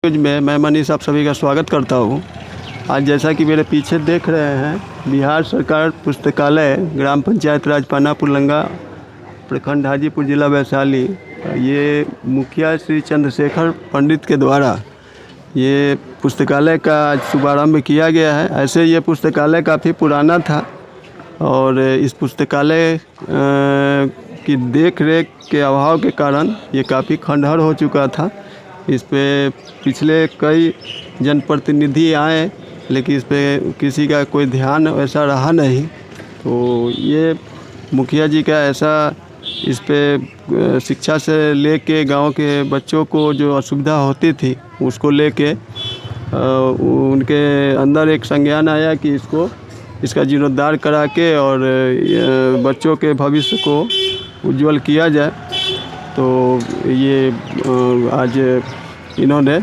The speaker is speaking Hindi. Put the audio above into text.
न्यूज़ में मैं मनीष आप सभी का स्वागत करता हूँ। आज जैसा कि मेरे पीछे देख रहे हैं, बिहार सरकार पुस्तकालय ग्राम पंचायत राज पानापुर लंगा प्रखंड हाजीपुर जिला वैशाली, ये मुखिया श्री चंद्रशेखर पंडित के द्वारा ये पुस्तकालय का आज शुभारंभ किया गया है। ऐसे ये पुस्तकालय काफ़ी पुराना था और इस पुस्तकालय की देख रेख के अभाव के कारण ये काफ़ी खंडहर हो चुका था। इस पे पिछले कई जनप्रतिनिधि आए, लेकिन इस पे किसी का कोई ध्यान ऐसा रहा नहीं। तो ये मुखिया जी का ऐसा इस पे शिक्षा से लेके गांव के बच्चों को जो असुविधा होती थी उसको लेके उनके अंदर एक संज्ञान आया कि इसका जीर्णोद्धार करा के और बच्चों के भविष्य को उज्जवल किया जाए। तो ये आज इन्होंने